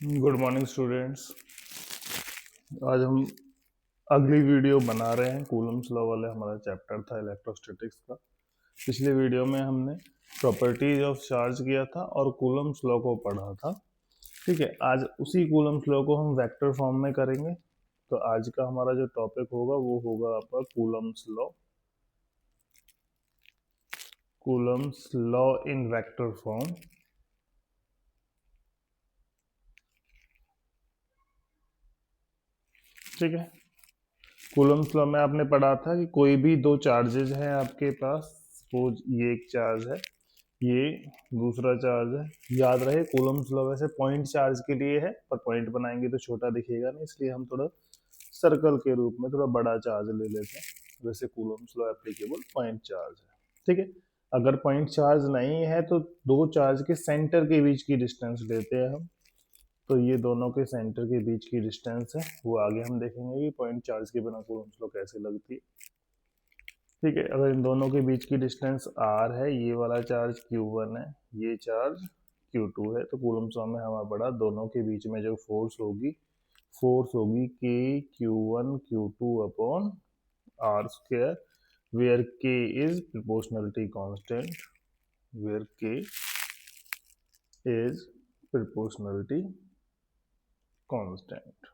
Good morning students. आज हम अगली वीडियो बना रहे हैं। कूलम्स लॉ वाले हमारा चैप्टर था इलेक्ट्रोस्टैटिक्स का। पिछले वीडियो में हमने प्रॉपर्टीज ऑफ चार्ज किया था और कूलम्स लॉ को पढ़ा था। ठीक है, आज उसी कूलम्स लॉ को हम वेक्टर फॉर्म में करेंगे। तो आज का हमारा जो टॉपिक होगा वो होगा आपका Coulomb's law, Coulomb's law in vector form. ठीक है, कूलम्स लॉ में आपने पढ़ा था कि कोई भी दो चार्जेज हैं आपके पास। सपोज ये एक चार्ज है, ये दूसरा चार्ज है। याद रहे कूलम्स लॉ वैसे पॉइंट चार्ज के लिए है, पर पॉइंट बनाएंगे तो छोटा दिखेगा नहीं, इसलिए हम थोड़ा सर्कल के रूप में थोड़ा बड़ा चार्ज ले लेते हैं। वैसे Coulomb's law applicable point charge है। ठीक है, अगर पॉइंट चार्ज नहीं है तो दो चार्ज के सेंटर के बीच की डिस्टेंस लेते हैं हम। तो ये दोनों के सेंटर के बीच की डिस्टेंस है, वो आगे हम देखेंगे कि पॉइंट चार्ज के बिना कूलम्स लॉ कैसे लगती है। ठीक है, अगर इन दोनों के बीच की डिस्टेंस r है, ये वाला चार्ज q1 है, ये चार्ज q2 है, तो कूलम्स लॉ में हमारा पड़ा दोनों के बीच में जो फोर्स होगी k q1 q2 upon r square, where k is proportionality constant, where k is proportionality constant.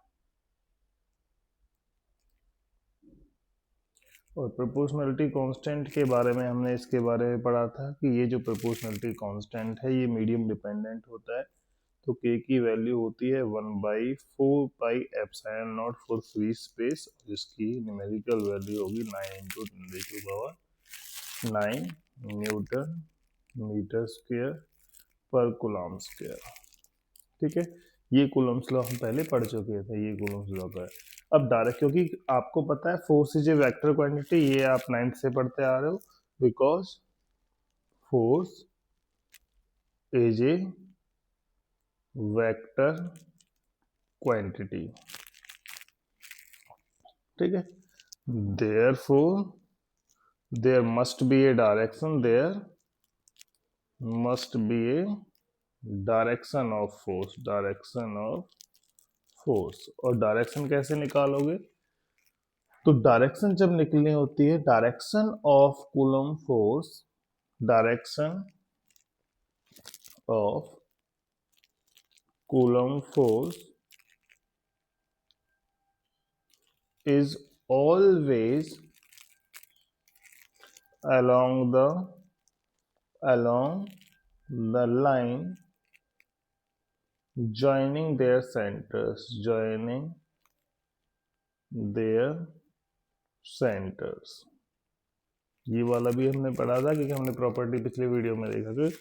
और प्रोपोर्शनलिटी कांस्टेंट के बारे में हमने इसके बारे में पढ़ा था कि ये जो प्रोपोर्शनलिटी कांस्टेंट है ये मीडियम डिपेंडेंट होता है। तो k की वैल्यू होती है 1/4πε0 फॉर फ्री स्पेस, जिसकी न्यूमेरिकल वैल्यू होगी 9 न्यूटन मीटर स्क्वायर पर कूलम्ब स्क्वायर। ठीक है, ये कूलम्स लॉ हम पहले पढ़ चुके थे, ये कूलम्स लॉ का है। अब डायरेक्ट, क्योंकि आपको पता है force is a vector quantity, ये आप 9th से पढ़ते आ रहे हो, because force is a vector quantity. ठीक है, therefore there must be a direction, there must be a direction of force, direction of force. और डायरेक्शन कैसे निकालोगे? तो डायरेक्शन जब निकलनी होती है, direction of Coulomb force, direction of Coulomb force is always along the line joining their centers, ये वाला भी हमने पढ़ा था, क्योंकि हमने प्रॉपर्टी पिछले वीडियो में देखा कि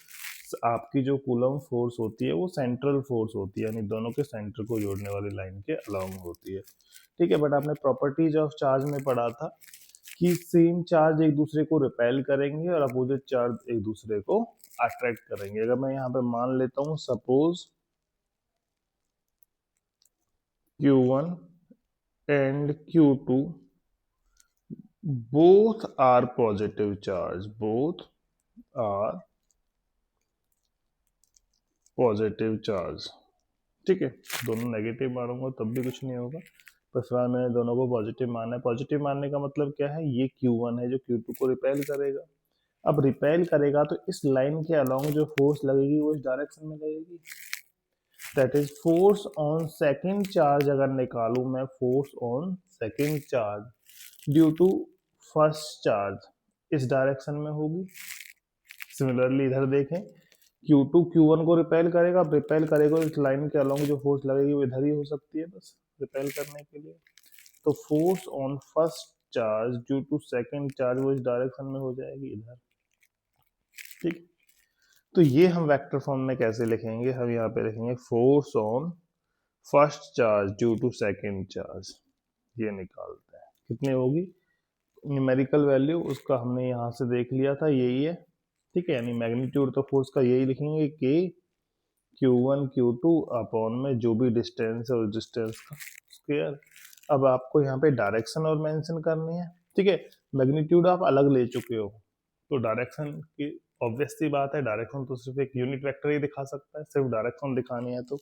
आपकी जो कूलम्ब फोर्स होती है वो सेंट्रल फोर्स होती है, यानी दोनों के सेंटर को जोड़ने वाली लाइन के अलाउंग होती है। ठीक है, बट आपने प्रॉपर्टीज ऑफ चार्ज में पढ़ा था कि सेम चार्ज एक दूसरे को रिपेल करेंगे और अपोजिट चार्ज एक दूसरे को अट्रैक्ट करेंगे। अगर मैं यहाँ पे मान लेता हूँ suppose Q1 and Q2 both are positive charge, both are positive charge। ठीक है, दोनों नेगेटिव मारूंगा तब भी कुछ नहीं होगा, पर फिलहाल मैंने दोनों को पॉजिटिव माना है। पॉजिटिव मानने का मतलब क्या है, ये Q1 है जो Q2 को रिपेल करेगा। अब रिपेल करेगा तो इस लाइन के अलोंग जो फोर्स लगेगी वो इस डायरेक्शन में लगेगी, that is force on second charge. अगर निकालूं मैं force on second charge due to first charge, इस डायरेक्शन में होगी। सिमिलरली इधर देखें, Q2 Q1 को रिपेल करेगा, अब रिपेल करेगा इस लाइन के अलोंग जो फोर्स लगेगी वो इधर ही हो सकती है बस रिपेल करने के लिए। तो force on first charge due to second charge वो इस डायरेक्शन में हो जाएगी इधर। ठीक, तो ये हम वेक्टर फॉर्म में कैसे लिखेंगे, हम यहाँ पे लिखेंगे force on first charge due to second charge. ये निकालते हैं कितनी होगी न्यूमेरिकल वैल्यू, उसका हमने यहाँ से देख लिया था, यही है। ठीक है, यानी मैग्नीट्यूड तो फोर्स का यही लिखेंगे कि Q1 Q2 अपॉन में जो भी डिस्टेंस है उस डिस्टेंस का स्क्वायर। अब आपको यहाँ पे डायरेक्शन और मेंशन करनी है। ठीक है, मैग्नीट्यूड आप अलग ले चुके हो, तो डायरेक्शन की ऑब्वियस सी बात है, डायरेक्शन तो सिर्फ एक यूनिट वेक्टर ही दिखा सकता है, सिर्फ डायरेक्शन दिखानी है तो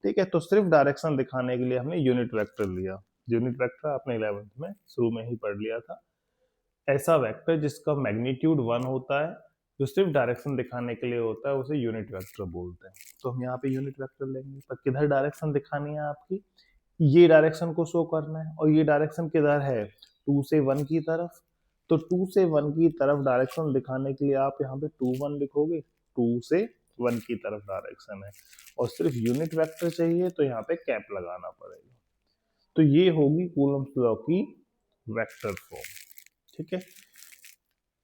ठीक है। तो सिर्फ डायरेक्शन दिखाने के लिए हमने यूनिट वेक्टर लिया। यूनिट वेक्टर आपने 11th में शुरू में ही पढ़ लिया था। ऐसा वेक्टर जिसका मैग्नीट्यूड 1 होता है, जो सिर्फ डायरेक्शन दिखाने के लिए होता है, उसे यूनिट वेक्टर बोलते हैं। तो हम यहाँ पे यूनिट वेक्टर लेंगे, पर किधर डायरेक्शन दिखानी है आपकी, ये डायरेक्शन को शो करना है, और ये डायरेक्शन किधर है, 2 से 1 की तरफ। तो 2 से 1 की तरफ डायरेक्शन दिखाने के लिए आप यहाँ पे 2 1 लिखोगे, 2 से 1 की तरफ डायरेक्शन है, और सिर्फ यूनिट वेक्टर चाहिए तो यहाँ पे कैप लगाना पड़ेगा। तो ये होगी कूलम्स लॉ की वेक्टर फॉर्म, ठीक है।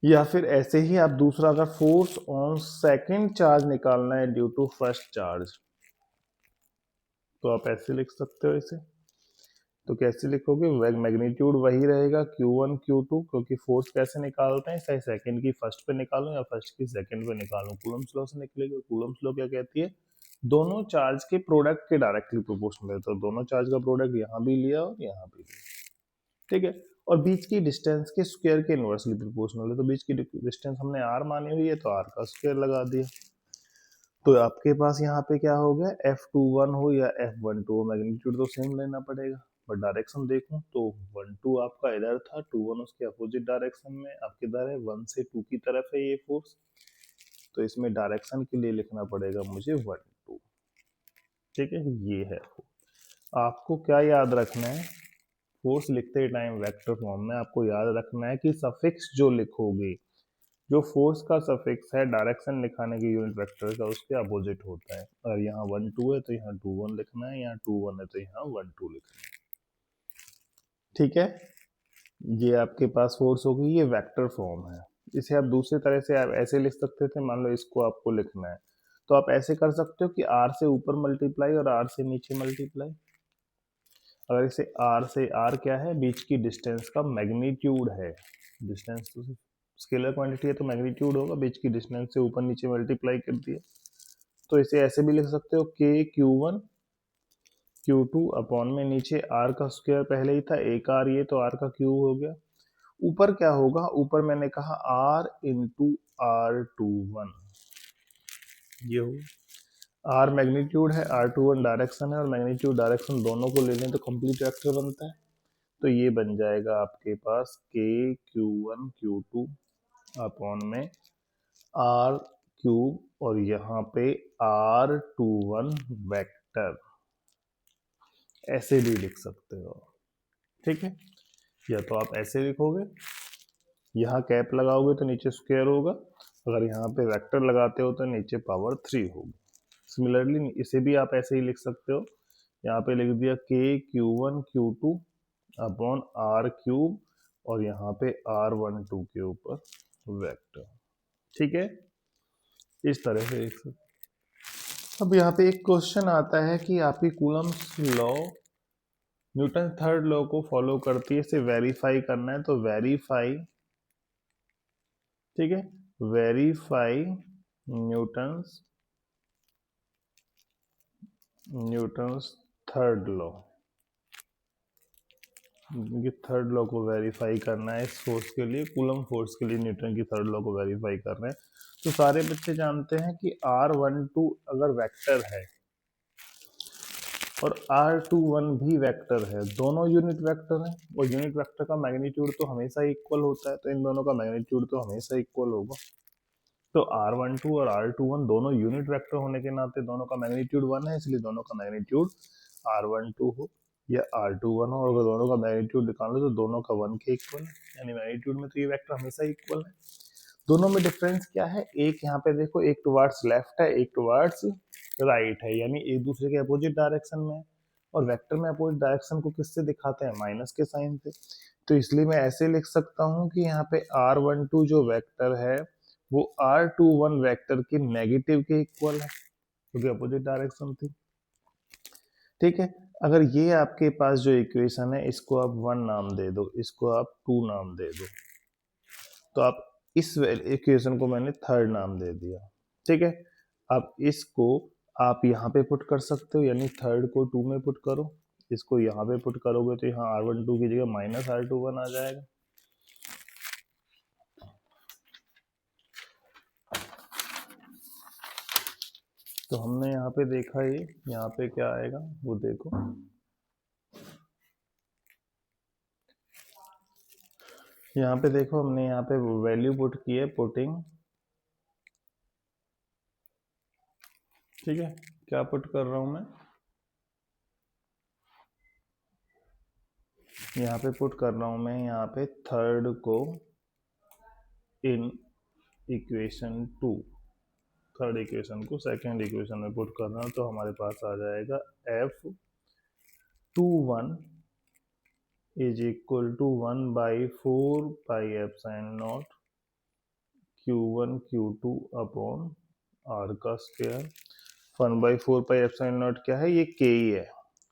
या फिर ऐसे ही आप दूसरा, अगर फोर्स ऑन सेकंड चार्ज निकालना है ड्यू टू फर्स्ट चार्ज, तो आप ऐसे लिख सकते हो इसे। तो कैसे लिखोगे, मैग्नीट्यूड वही रहेगा Q1 Q2, क्योंकि फोर्स कैसे निकालते हैं, चाहे सेकंड की फर्स्ट पे निकालूं या फर्स्ट की सेकंड पे निकालूं, कूलम्स लॉ से निकलेगा। कूलम्स लॉ क्या कहती है, दोनों चार्ज के प्रोडक्ट के डायरेक्टली प्रोपोर्शनल है। तो दोनों चार्ज का प्रोडक्ट यहाँ भी लिया और यहाँ भी लिया, ठीक है। और बीच की डिस्टेंस के स्क्वायर के इनवर्सली प्रोपोर्शनल है। तो बीच की डिस्टेंस हमने r मानी हुई है, तो r का स्क्वायर लगा दिया। तो आपके पास यहाँ पे क्या हो गया, F21 हो या F12 हो, मैग्नीट्यूड तो सेम लेना पड़ेगा। बट डायरेक्शन देखूं तो 1 2 आपका इधर था, 2 1 उसके अपोजिट डायरेक्शन में। आप किधर है, 1 से 2 की तरफ है ये फोर्स। तो इसमें डायरेक्शन के लिए लिखना पड़ेगा मुझे 1 2, ठीक है। ये है आपको क्या याद रखना है, फोर्स लिखते टाइम वेक्टर फॉर्म में आपको याद रखना है कि सफिक्स जो लिखोगे, जो फोर्स का सफिक्स है डायरेक्शन दिखाने के यूनिट वेक्टर का, उसके अपोजिट होता है। अगर यहाँ 1 2 है तो यहाँ 2 1 लिखना है, यहाँ 2 1 है तो यहाँ 1 2 लिखना है, ठीक है। ये आपके पास फोर्स होगी, ये वेक्टर फॉर्म है। इसे आप दूसरी तरह से आप ऐसे लिख सकते थे, मान लो इसको आपको लिखना है, तो आप ऐसे कर सकते हो कि r से ऊपर मल्टीप्लाई और r से नीचे मल्टीप्लाई। अगर इसे r से, r क्या है, बीच की डिस्टेंस का मैग्नीट्यूड है। डिस्टेंस तो स्केलर क्वांटिटी है तो मैग्नीट्यूड होगा, बीच की डिस्टेंस से ऊपर नीचे मल्टीप्लाई कर दिया। तो इसे ऐसे भी लिख सकते हो, k Q1 Q2 अपॉन में नीचे r का स्क्वायर पहले ही था, एक r, ये तो r का क्यूब हो गया। ऊपर क्या होगा, ऊपर मैंने कहा r इंटू R21, ये होगा। r मैग्नीट्यूड है, R21 डायरेक्शन है, और मैग्नीट्यूड डायरेक्शन दोनों को ले लें तो कंप्लीट वेक्टर बनता है। तो ये बन जाएगा आपके पास k Q1 Q2 अपॉन में R क्यूब, और यहाँ पे R21 वेक्टर, ऐसे भी लिख सकते हो, ठीक है। या तो आप ऐसे लिखोगे, यहाँ कैप लगाओगे तो नीचे स्क्वायर होगा, अगर यहाँ पे वेक्टर लगाते हो तो नीचे पावर 3 होगी। सिमिलरली इसे भी आप ऐसे ही लिख सकते हो, यहाँ पे लिख दिया k Q1 Q2 upon R cube, और यहाँ पे R12 के ऊपर वेक्टर, ठीक है। इस तरह से लिख सकते। अब यहाँ पे एक क्वेश्चन आता है कि आपकी Coulomb's law Newton third law को फॉलो करती है, इसे वेरीफाई करना है। तो वेरीफाई, ठीक है, वेरीफाई न्यूटन्स थर्ड लॉ। ये थर्ड लॉ को वेरीफाई करना है इस फोर्स के लिए, कूलम फोर्स के लिए न्यूटन की थर्ड लॉ को वेरीफाई कर रहे हैं। तो सारे बच्चे जानते हैं कि R12 अगर वेक्टर है और R21 भी वेक्टर है, दोनों यूनिट वेक्टर हैं, और यूनिट वेक्टर का मैग्नीट्यूड तो हमेशा इक्वल होता है, तो इन दोनों का मैग्नीट्यूड तो हमेशा इक्वल होगा। तो R12 और R21 दोनों यूनिट वेक्टर होने के नाते दोनों का मैग्नीट्यूड 1 है, इसलिए दोनों का मैग्नीट्यूड R12 हो या R21 हो, और अगर दोनों का मैग्नीट्यूड निकालो तो दोनों का 1 के इक्वल है, यानी मैग्नीट्यूड में तो ये वेक्टर हमेशा इक्वल है। दोनों में डिफरेंस क्या है, एक यहाँ पे देखो, एक टुवर्ड्स लेफ्ट है, एक टुवर्ड्स राइट है, यानी एक दूसरे के अपोजिट डायरेक्शन में है। और वेक्टर में अपोजिट डायरेक्शन को किससे दिखाते हैं, माइनस के साइन से। तो इसलिए मैं ऐसे लिख सकता हूँ कि यहाँ पे R12 जो वेक्टर है वो R21 वेक्टर के नेगेटिव के इक्वल है, क्योंकि अपोजिट डायरेक्शन थी, ठीक है। अगर ये आपके पास जो इक्वेशन है, इसको आप 1 नाम दे दो, इसको आप 2 नाम दे दो, तो आप इस इक्वेशन को मैंने थर्ड नाम दे दिया, ठीक है। अब इसको आप यहाँ पे पुट कर सकते हो, यानी थर्ड को 2 में पुट करो, इसको यहाँ पे पुट करोगे तो यहाँ R12 की जगह माइनस R21 आ जाएगा। तो हमने यहाँ पे देखा, ये यहाँ पे क्या आएगा वो देखो, यहाँ पे देखो हमने यहाँ पे वैल्यू पुट की है, पुटिंग, ठीक है। क्या पुट कर रहा हूँ मैं, यहाँ पे पुट कर रहा हूँ मैं यहाँ पे थर्ड को इन इक्वेशन 2, थर्ड इक्वेशन को सेकंड इक्वेशन में पुट कर रहा हूँ, तो हमारे पास आ जाएगा F21 is equal to 1/4 pi epsilon naught Q1 Q2 upon R का स्क्वायर। 1/4 पाई एप्सिलॉन नॉट क्या है, ये K ही है,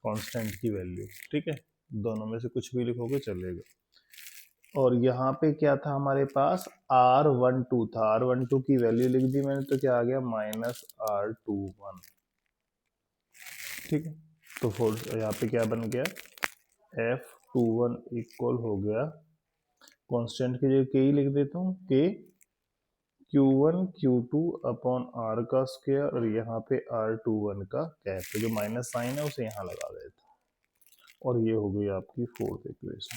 कांस्टेंट की वैल्यू, ठीक है। दोनों में से कुछ भी लिखोगे चलेगा। और यहाँ पे क्या था हमारे पास, R12 था, R12 की वैल्यू लिख दी मैंने, तो क्या आ गया -R21, ठीक है। तो यहाँ पे क्या बन गया, F21 इक्वल हो गया, कांस्टेंट की जगह K ही लिख देता हूँ, K Q1 Q2 upon R का स्क्वायर, और यहाँ पे R21 का कैप, तो जो माइनस साइन है उसे यहाँ लगा देते हैं, और ये हो गई आपकी फोर्थ इक्वेशन,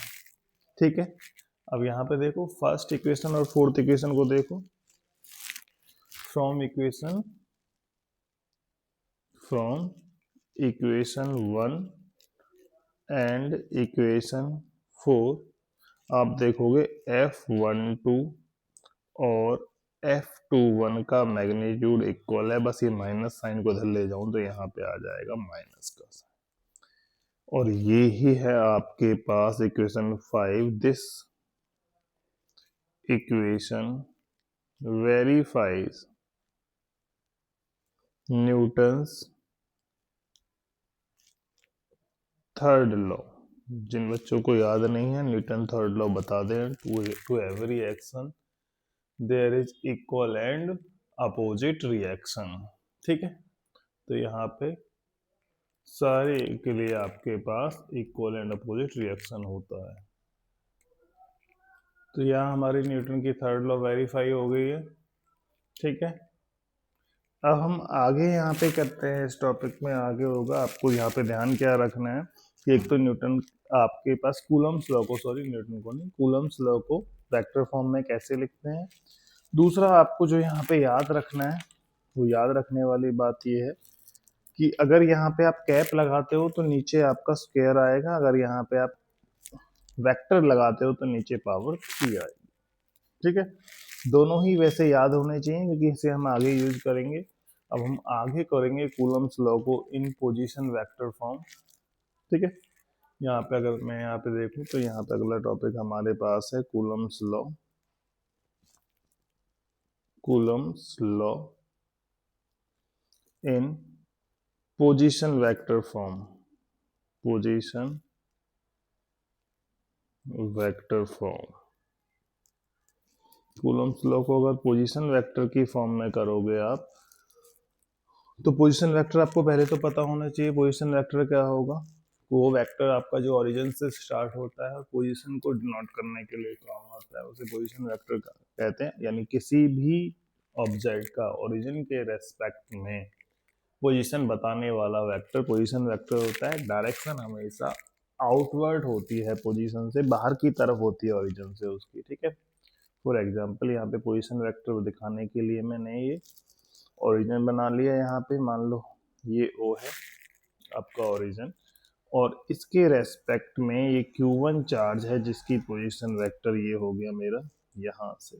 ठीक है। अब यहाँ पे देखो फर्स्ट इक्वेशन और फोर्थ इक्वेशन को देखो, फ्रॉम इक्वेशन 1 एंड इक्वेशन 4 आप देखोगे F12 और F21 का मैग्नीट्यूड इक्वल है, बस ये माइनस साइन को इधर ले जाऊं तो यहाँ पे आ जाएगा माइनस का साइन, और ये ही है आपके पास equation 5। This equation verifies Newton's third law. जिन बच्चों को याद नहीं है, न्यूटन थर्ड लॉ बता दें, to every action there is equal and opposite reaction, ठीक है। तो यहाँ पे सारे के लिए आपके पास इक्वल एंड अपोजिट रिएक्शन होता है। तो यहाँ हमारी न्यूटन की थर्ड लॉ वेरीफाई हो गई है, ठीक है। अब हम आगे यहाँ पे करते हैं, इस टॉपिक में आगे होगा, आपको यहाँ पे ध्यान क्या रखना है कि एक तो न्यूटन आपके पास कूलम्स लॉ को, सॉरी न्यूटन को नहीं, कूलम्स लॉ को वेक्टर फॉर्म में कैसे लिखते हैं। दूसरा आपको जो यहाँ पे याद रखना है, वो याद रखने वाली बात ये है कि अगर यहाँ पे आप कैप लगाते हो तो नीचे आपका स्क्वायर आएगा, अगर यहाँ पे आप वेक्टर लगाते हो तो नीचे पावर 3 आएगी, ठीक है। दोनों ही वैसे याद होने चाहिए क्योंकि इसे हम आगे यूज करेंगे। अब हम आगे करेंगे कूलम्स लॉ को इन पोजीशन वेक्टर फॉर्म, ठीक है। यहाँ पे अगर मैं यहाँ पे देखूं तो यहाँ पे अगला टॉपिक हमारे पास है Coulomb's law, Coulomb's law in position vector form, position vector form. Coulomb's law को अगर पोजीशन वेक्टर की फॉर्म में करोगे आप, तो पोजीशन वेक्टर आपको पहले तो पता होना चाहिए पोजीशन वेक्टर क्या होगा। वो वेक्टर आपका जो ओरिजिन से स्टार्ट होता है और पोजीशन को डिनोट करने के लिए काम आता है, उसे पोजीशन वेक्टर कहते हैं। यानी किसी भी ऑब्जेक्ट का ओरिजिन के रेस्पेक्ट में पोजीशन बताने वाला वेक्टर पोजीशन वेक्टर होता है। डायरेक्शन हमेशा आउटवर्ड होती है, पोजीशन से बाहर की तरफ होती है ओरिजिन से उसकी, ठीक है। फॉर एग्जांपल यहाँ पे पोजीशन वेक्टर दिखाने के लिए मैंने ये ओरिजिन बना लिया, यहाँ पे मान लो ये O है आपका ओरिजिन, और इसके रेस्पेक्ट में ये Q1 चार्ज है जिसकी पोजीशन वेक्टर ये हो गया मेरा यहाँ से,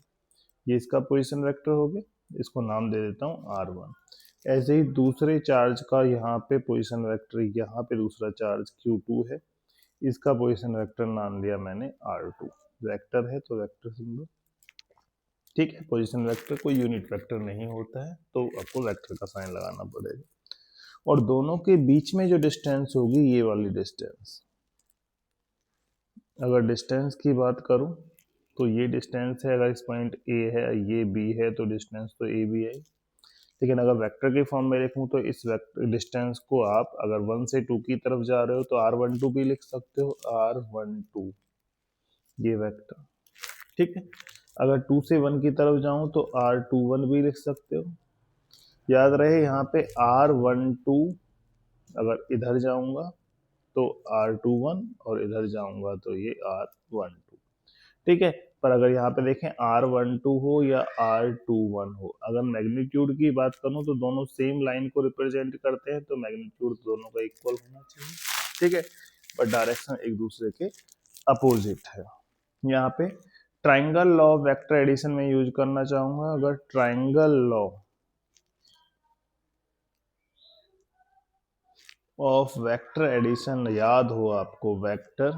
ये इसका पोजीशन वेक्टर हो गया, इसको नाम दे देता हूँ R1। ऐसे ही दूसरे चार्ज का यहाँ पे पोजीशन वेक्टर, यहाँ पे दूसरा चार्ज Q2 है, इसका पोजीशन वेक्टर नाम दिया मैंने R2। वेक्टर है तो वेक्टर सिंबल, ठीक है। पोजीशन वेक्टर कोई यूनिट वेक्टर नहीं होता है, तो आपको वेक्टर का साइन लगाना पड़ेगा। और दोनों के बीच में जो डिस्टेंस होगी, ये वाली डिस्टेंस, अगर डिस्टेंस की बात करूं तो ये डिस्टेंस है, अगर इस पॉइंट A है ये B है तो डिस्टेंस तो AB है। लेकिन अगर वेक्टर के फॉर्म में लिखूं तो इस वेक्टर डिस्टेंस को आप अगर 1 से 2 की तरफ जा रहे हो तो R12 भी लिख सकते हो, R12 ये वेक्टर, ठीक है। अगर 2 से 1 की तरफ जाऊं तो R21 भी लिख सकते हो, याद रहे यहाँ पे R12 अगर इधर जाऊंगा तो R21 और इधर जाऊंगा तो ये R12, ठीक है। पर अगर यहाँ पे देखें R12 हो या R21 हो, अगर मैग्नीट्यूड की बात करूं तो दोनों सेम लाइन को रिप्रेजेंट करते हैं, तो मैग्नीट्यूड दोनों का इक्वल होना चाहिए, ठीक है। पर डायरेक्शन एक दूसरे के अपोजिट है। यहाँ पे ट्राइंगल लॉ वेक्टर एडिशन में यूज करना चाहूंगा। अगर triangle law of vector addition याद हो आपको, वेक्टर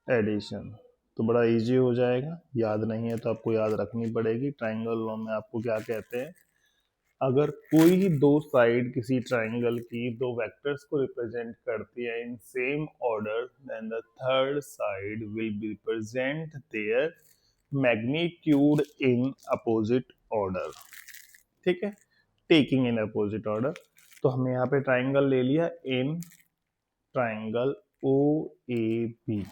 एडिशन, तो बड़ा इजी हो जाएगा। याद नहीं है तो आपको याद रखनी पड़ेगी। ट्राइंगल लॉ में आपको क्या कहते हैं, अगर कोई दो साइड किसी ट्राइंगल की दो वेक्टर्स को रिप्रेजेंट करती है in same order, then the third side will be represent their magnitude in opposite order, ठीक है, टेकिंग इन अपोजिट ऑर्डर। तो हमने यहाँ पे ट्राइंगल ले लिया in triangle O A B,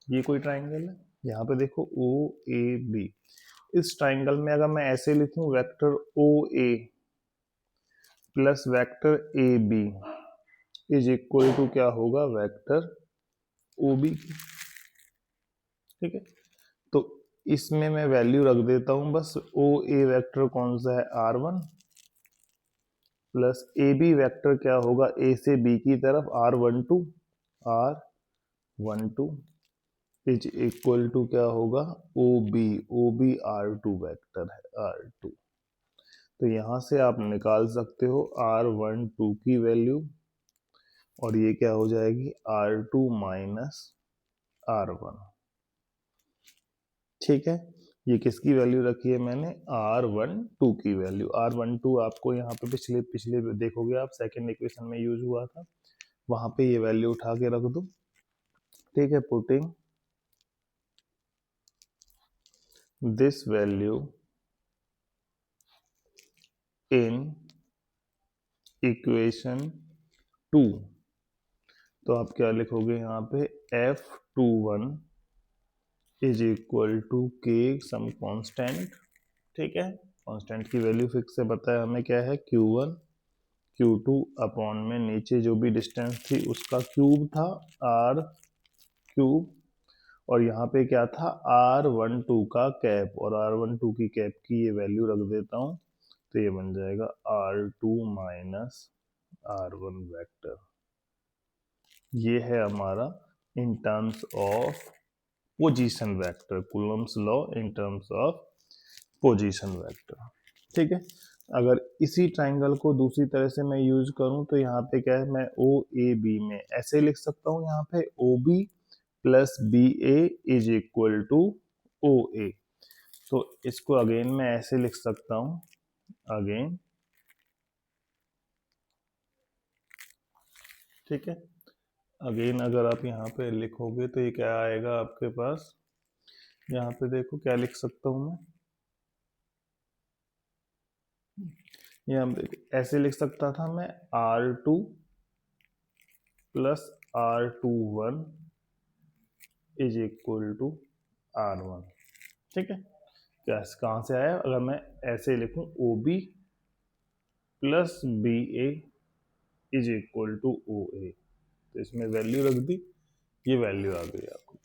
ये कोई ट्राइंगल है, यहाँ पे देखो ओ ए बी। इस ट्राइंगल में अगर मैं ऐसे लिखूं vector O A plus vector A B is equal to क्या होगा, वेक्टर ओ बी की, ठीक है। तो इसमें मैं वैल्यू रख देता हूं बस। ओ ए वेक्टर कौन सा है, R1, plus A B vector क्या होगा, ए से बी की तरफ R12, R12 is equal to क्या होगा, ओ बी R2 वेक्टर है, R2। तो यहां से आप निकाल सकते हो R12 की वैल्यू, और ये क्या हो जाएगी, R2 माइनस R1, ठीक है। ये किसकी वैल्यू रखी है मैंने, R12 की वैल्यू। R12 आपको यहाँ पे पिछले पिछले देखोगे आप, सेकेंड इक्वेशन में यूज हुआ था, वहां पे ये वैल्यू उठा के रख दो, ठीक है। Putting this value in equation 2, तो आप क्या लिखोगे यहाँ पे, F21 इज इक्वल टू के सम कांस्टेंट, ठीक है। कांस्टेंट की वैल्यू फिक्स से बताया हमें क्या है, Q1 Q2 अपॉन में नीचे जो भी डिस्टेंस थी उसका क्यूब था, R क्यूब, और यहाँ पे क्या था, R12 का कैप, और R12 की कैप की ये वैल्यू रख देता हूँ, तो ये बन जाएगा R2 माइनस R1 वेक्टर। ये है हमारा in terms of position vector, Coulomb's law in terms of position vector, ठीक है। अगर इसी ट्राइंगल को दूसरी तरह से मैं यूज करूं तो यहाँ पे क्या है, मैं ओ ए बी में ऐसे लिख सकता हूँ, यहाँ पे O B plus B A is equal to O A. तो इसको अगेन मैं ऐसे लिख सकता हूँ, अगेन, ठीक है। अगेन अगर आप यहाँ पे लिखोगे तो ये क्या आएगा आपके पास, यहाँ पे देखो क्या लिख सकता हूँ मैं, ये हम ऐसे लिख सकता था मैं, R2 plus R21 is equal to R1, ठीक है। क्या कहाँ से आया, अगर मैं ऐसे लिखूं O B plus B A is equal to O A, तो इसमें वैल्यू रख दी, ये वैल्यू आ गई आपको।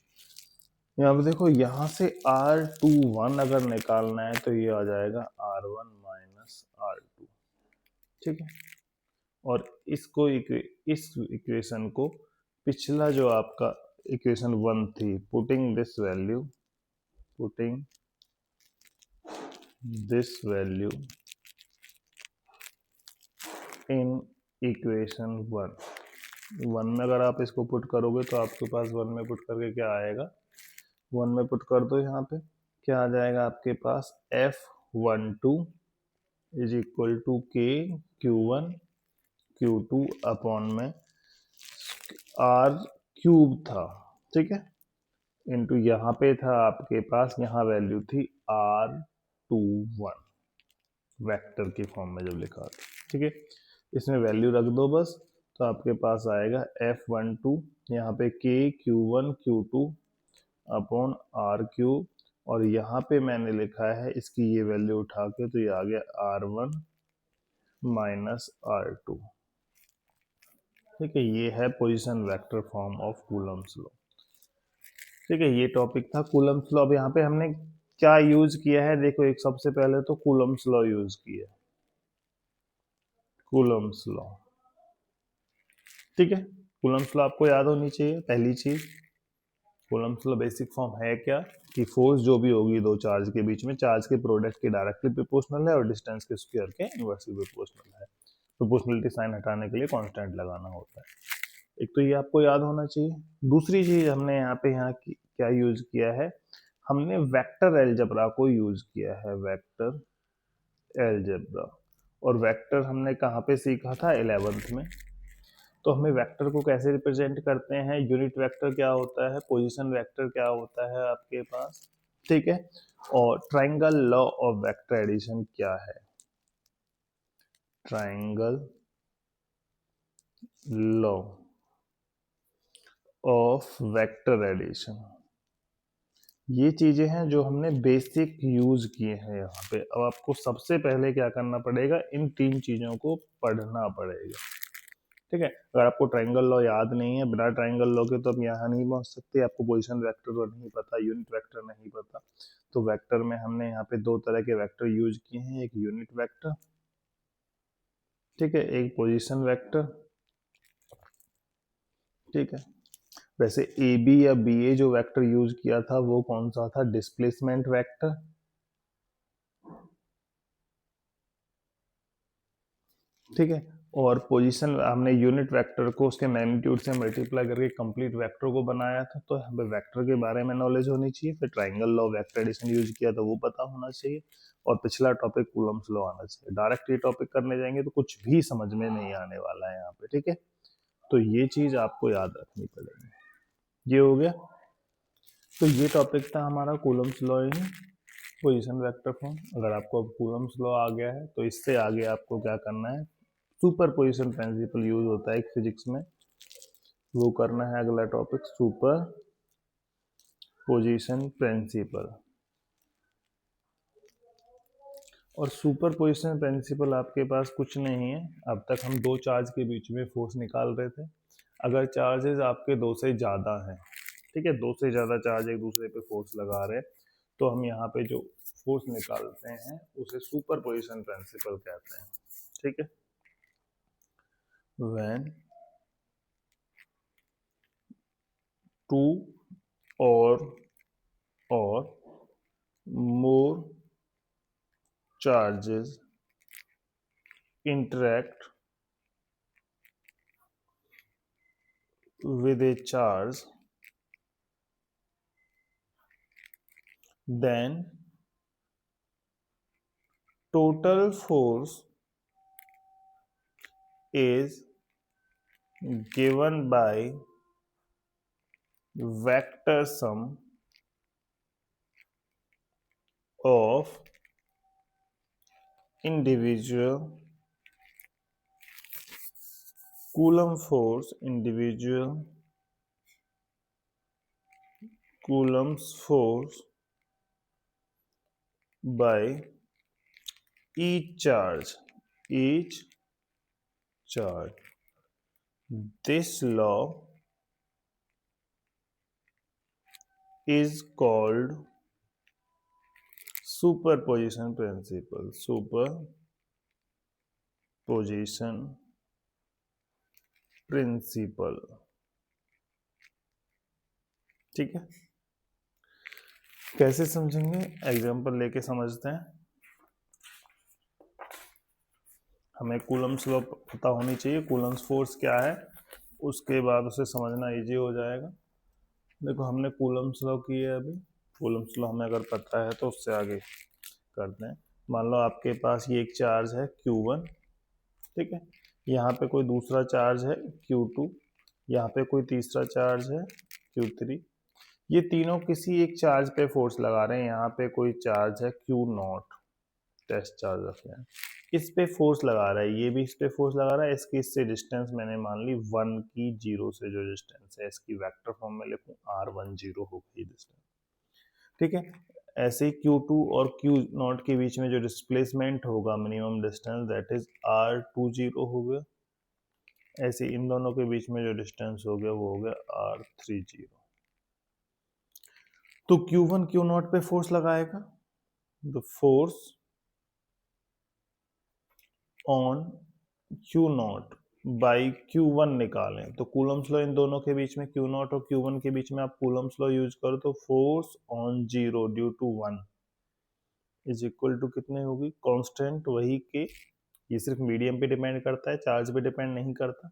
यहाँ पे देखो, यहाँ से R21 अगर निकालना है तो ये आ जाएगा R1 माइनस R2, ठीक है। और इसको इस इक्वेशन को, पिछला जो आपका इक्वेशन 1 थी, putting this value in equation 1 में अगर आप इसको पुट करोगे तो आपके पास 1 में पुट करके क्या आएगा, 1 में पुट कर दो, यहाँ पे क्या आ जाएगा आपके पास, F12 इज इक्वल टू के Q1 Q2 अपॉन में R क्यूब था, ठीक है, इंटू यहाँ पे था आपके पास, यहाँ वैल्यू थी R21 वेक्टर के फॉर्म में जब लिखा था, ठीक है। इसमें वैल्यू रख दो बस, तो आपके पास आएगा F12, यहाँ पे K Q1 Q2 upon R cube, और यहाँ पे मैंने लिखा है इसकी ये वैल्यू उठा के, तो ये आ गया R1 माइनस R2। ठीक है, ये है position vector form of Coulomb's law. ठीक है, ये टॉपिक था कूलम्स लॉ। अब यहाँ पे हमने क्या यूज किया है, देखो एक सबसे पहले तो कूलम्स लॉ यूज किया, कूलम्स लॉ। ठीक है, कूलम्स लॉ आपको याद होनी चाहिए। पहली चीज, कूलम्स लॉ बेसिक फॉर्म है क्या कि फोर्स जो भी होगी दो चार्ज के बीच में, चार्ज के प्रोडक्ट के डायरेक्टली प्रोपोर्शनल है और डिस्टेंस के स्क्वायर के इनवर्सली प्रोपोर्शनल है। प्रोपोर्शनलिटी साइन हटाने के लिए कांस्टेंट लगाना होता है। एक तो ये आपको याद होना चाहिए। दूसरी चीज हमने यहाँ क्या यूज किया है, हमने वेक्टर एलजेब्रा को यूज किया है, वेक्टर एलजेब्रा। और वेक्टर हमने कहाँ पे सीखा था, 11th में। तो हमें वेक्टर को कैसे रिप्रेजेंट करते हैं, यूनिट वेक्टर क्या होता है, पोजीशन वेक्टर क्या होता है आपके पास। ठीक है, और triangle law of vector addition क्या है, triangle law of vector addition. ये चीजें हैं जो हमने बेसिक यूज किए हैं यहाँ पे। अब आपको सबसे पहले क्या करना पड़ेगा, इन तीन चीजों को पढ़ना पड़ेगा। ठीक है, अगर आपको ट्रायंगल लॉ याद नहीं है, बिना ट्रायंगल लॉ के तो आप यहाँ नहीं पहुंच सकते। आपको पोजीशन वेक्टर नहीं पता, यूनिट वेक्टर नहीं पता। तो वेक्टर में हमने यहाँ पे दो तरह के वेक्टर यूज किए हैं, एक यूनिट वेक्टर, ठीक है, एक पोजीशन वेक्टर। ठीक है, वैसे ए बी या बी ए जो वेक्टर यूज किया था वो कौन सा था, डिस्प्लेसमेंट वेक्टर। ठीक है, और पोजीशन हमने यूनिट वेक्टर को उसके मैग्नीट्यूड से मल्टीप्लाई करके कंप्लीट वेक्टर को बनाया था। तो हमें वेक्टर के बारे में नॉलेज होनी चाहिए। फिर triangle law vector addition use किया तो वो पता होना चाहिए। और पिछला टॉपिक कूलम्स लॉ आना चाहिए। डायरेक्ट ये टॉपिक करने जाएंगे तो कुछ भी समझ में नहीं आने वाला है यहाँ पे। ठीक है, तो ये चीज आपको याद रखनी पड़ेगी। ये हो गया। तो ये टॉपिक था हमारा Coulomb's law in position vector form. अगर आपको अब कूलम्स लॉ आ गया है तो इससे आगे आपको क्या करना है, सुपर पोजिशन प्रिंसिपल यूज होता है एक फिजिक्स में, वो करना है अगला टॉपिक, सुपर पोजिशन प्रिंसिपल। और सुपर पोजिशन प्रिंसिपल आपके पास कुछ नहीं है। अब तक हम दो चार्ज के बीच में फोर्स निकाल रहे थे। अगर चार्जेस आपके दो से ज़्यादा हैं, ठीक है, दो से ज़्यादा चार्ज एक दूसरे पे फोर्स लगा रहे हैं, तो हम यहाँ पे जो फोर्स निकालते हैं उसे सुपर पोजिशन प्रिंसिपल कहते हैं। ठीक है, when two or more charges interact with a charge, then total force is given by vector sum of individual Coulomb force, individual Coulomb's force by each charge. This law is called superposition principle. Superposition principle. ठीक है, कैसे समझेंगे, example लेके समझते हैं। हमें Coulomb's law पता होनी चाहिए, कूलम्स फोर्स क्या है, उसके बाद उसे समझना इजी हो जाएगा। देखो हमने कूलम्स लॉ की है अभी, कूलम्स लॉ हमें अगर पता है तो उससे आगे करते हैं। मान लो आपके पास ये एक चार्ज है Q1, ठीक है, यहाँ पे कोई दूसरा चार्ज है Q2, यहाँ पे कोई तीसरा चार्ज है Q3। ये तीनों किसी एक चार्ज पे फोर्स लगा रहे हैं। यहाँ पे कोई चार्ज है Q0, टेस्ट चार्ज रखे हैं, इस पे फोर्स लगा रहा है, ये भी इस पे फोर्स लगा रहा है। इसकी इससे डिस्टेंस मैंने मान ली 1 की, 0 से जो डिस्टेंस है इसकी वेक्टर फॉर्म में लिखूं R10 हो गई डिस्टेंस। ठीक है, ऐसे ही Q2 और Q0 के बीच में जो डिस्प्लेसमेंट होगा minimum distance that is R20 हो गया। ऐसे इन दोनों के बीच में जो डिस्टेंस हो गया वो हो गया R30। तो Q1 Q0 पे फोर्स लगाएगा, the force on Q0 by Q1 निकालें तो कूलम्स लॉ इन दोनों के बीच में Q0 और Q1 के बीच में आप कूलम्स लॉ यूज करो तो force on 0 due to 1 is equal to कितने होगी, कांस्टेंट वही के, ये सिर्फ मीडियम पे डिपेंड करता है, चार्ज पे डिपेंड नहीं करता।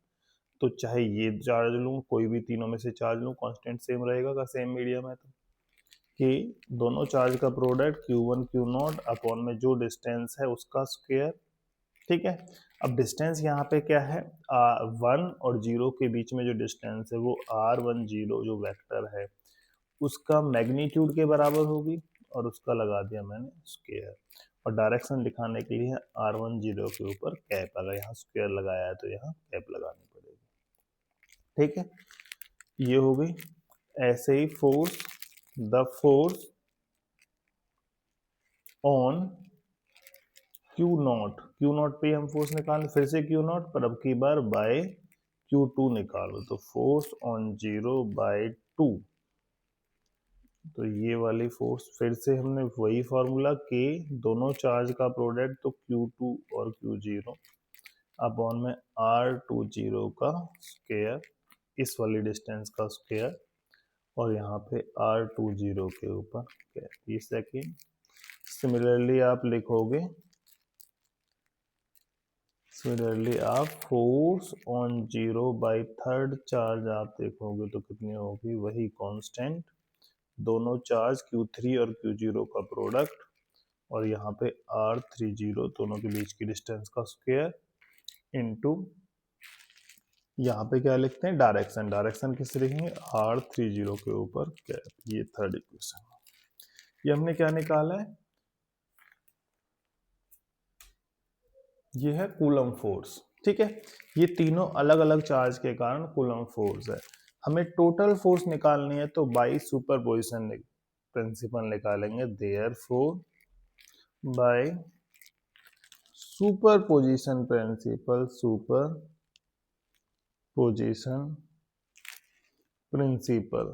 तो चाहे ये चार्ज लूँ, कोई भी तीनों में से चार्ज लूँ, कांस्टेंट सेम रहेगा का सेम मीडियम है तो कि दोनों चार्ज का प्रोडक्ट Q1 Q0 अपॉन में जो डिस्टेंस है उसका स्क्वायर। ठीक है, अब डिस्टेंस यहाँ पे क्या है, 1 और 0 के बीच में जो डिस्टेंस है वो R10 जो वेक्टर है उसका मैग्नीट्यूड के बराबर होगी और उसका लगा दिया मैंने स्क्वायर। और डायरेक्शन दिखाने के लिए R10 के ऊपर कैप, अगर यहाँ स्क्वायर लगाया है तो यहाँ कैप लगानी पड़ेगी। ठीक है, ये हो गई। ऐसे ही force, the force on Q0 पे हम फोर्स निकालें, फिर से Q0 पर अब की बार बाय Q2 निकालो तो फोर्स ऑन 0 बाय 2। तो ये वाली फोर्स फिर से हमने वही फॉर्मूला के दोनों चार्ज का प्रोडक्ट तो Q2 और Q0 अपॉन में R20 का स्क्वायर, इस वाली डिस्टेंस का स्क्वायर और यहाँ पे R20 के ऊपर क्या, ये सेकेंड। सिमिलरली आप लिखोगे, सिमिलरली आप force on 0 by third charge आप देखोगे तो कितनी होगी, वही कांस्टेंट, दोनों चार्ज Q3 और Q0 का प्रोडक्ट और यहाँ पे R30 दोनों के बीच की डिस्टेंस का स्क्वायर इनटू यहाँ पे क्या लिखते हैं, डायरेक्शन, डायरेक्शन किस लिखेंगे R30 के ऊपर कैप। ये थर्ड इक्वेशन, ये हमने क्या निकाला है, ये है कूलम फोर्स। ठीक है, ये तीनों अलग अलग चार्ज के कारण कूलम फोर्स है। हमें टोटल फोर्स निकालनी है तो बाई सुपरपोजिशन प्रिंसिपल निकालेंगे, therefore by superposition principle, superposition principle,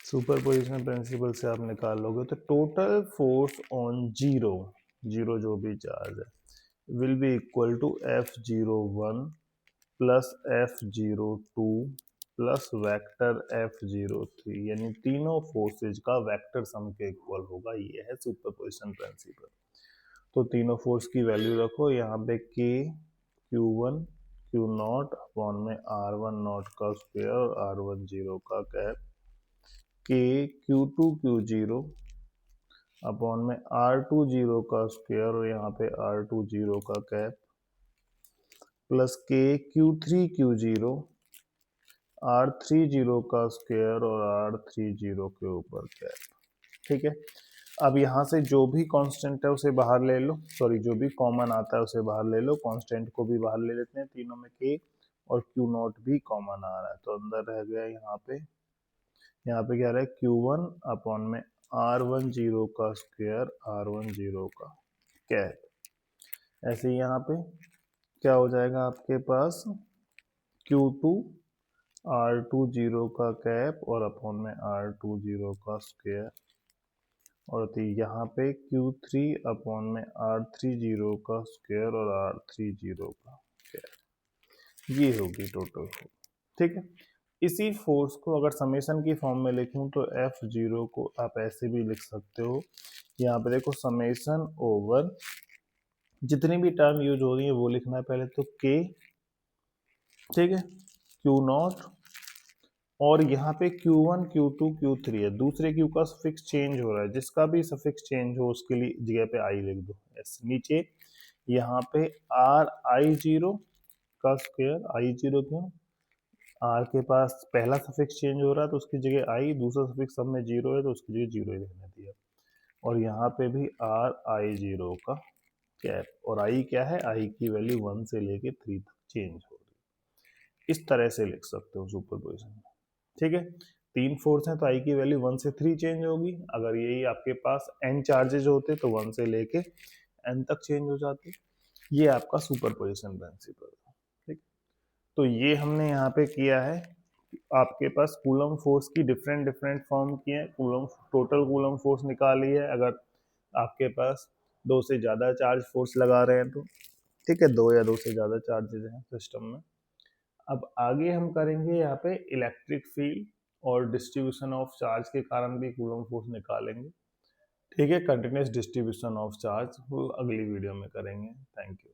superposition principle से आप निकालोगे तो टोटल फोर्स ऑन 0 जो भी चार्ज है will be equal to F01 plus F02 plus vector F03, यानी तीनों फोर्सेज का वेक्टर सम के इक्वल होगा। ये है सुपरपोजिशन प्रिंसिपल। तो तीनों फोर्स की वैल्यू रखो यहाँ पे, K Q1 Q0 अपॉन में R10 का स्क्वायर और R10 का cap, K Q2 Q0 upon में R20 का स्क्वायर और यहाँ पे R20 का cap plus K Q3 Q0 R30 का स्क्वायर और R30 के ऊपर कैप। ठीक है, अब यहाँ से जो भी कांस्टेंट है उसे बाहर ले लो, सॉरी जो भी कॉमन आता है उसे बाहर ले लो, कांस्टेंट को भी बाहर ले लेते हैं, तीनों में K और Q0 भी कॉमन आ रहा है तो अंदर रह गया यहाँ पे क्या रहा है Q1 अपॉन में R10 का स्क्वायर R10 का कैप। ऐसे ही यहाँ पे क्या हो जाएगा आपके पास Q2 R20 का कैप और अपॉन में R20 का स्क्वायर और तो यहाँ पे Q3 अपॉन में R30 का स्क्वायर और R30 का स्क्वायर, ये होगी टोटल फोर्स। ठीक है, इसी फोर्स को अगर समेशन की फॉर्म में लिखूं तो F0 को आप ऐसे भी लिख सकते हो, यहाँ पे देखो समेशन ओवर जितनी भी टर्म यूज हो रही है वो लिखना है पहले तो K, ठीक है, Q0 और यहाँ पे Q1 Q2 Q3 है, दूसरे Q का सफिक्स चेंज हो रहा है, जिसका भी सफिक्स चेंज हो उसके लिए जगह पे I लिख दो। नीचे यहाँ पे R I0 का स्क्वायर, I0 क्यों, R के पास पहला सफिक्स चेंज हो रहा है तो उसकी जगह I, दूसरा सफिक्स सब में 0 है तो उसकी जगह 0 ही रहने दिया। और यहाँ पे भी R I0 का कैप और I क्या है, I की वैल्यू 1 से लेके 3 तक चेंज हो रही है। इस तरह से लिख सकते हो सुपरपोजिशन में। ठीक है, 3 फोर्स हैं तो आई की वैल्यू 1 से 3 चेंज होगी। अगर यही आपके पास n चार्जेज होते तो 1 से लेके n तक चेंज हो जाते। ये आपका सुपरपोजिशन प्रिंसिपल है, ठीक। तो ये हमने यहाँ पे किया है। आपके पास कूलम फोर्स की डिफरेंट डिफरेंट फॉर्म की है। टोटल कूलम फोर्स निकाली है अगर आपके पास 2 से ज़्यादा चार्ज फोर्स लगा रहे हैं तो, ठीक है, 2 या 2 से ज़्यादा चार्जेज हैं सिस्टम में। अब आगे हम करेंगे यहाँ पे इलेक्ट्रिक फील्ड और डिस्ट्रीब्यूशन ऑफ चार्ज के कारण भी कूलम फोर्स निकालेंगे, ठीक है। कंटिन्यूस डिस्ट्रीब्यूशन ऑफ चार्ज वो अगली वीडियो में करेंगे। Thank you.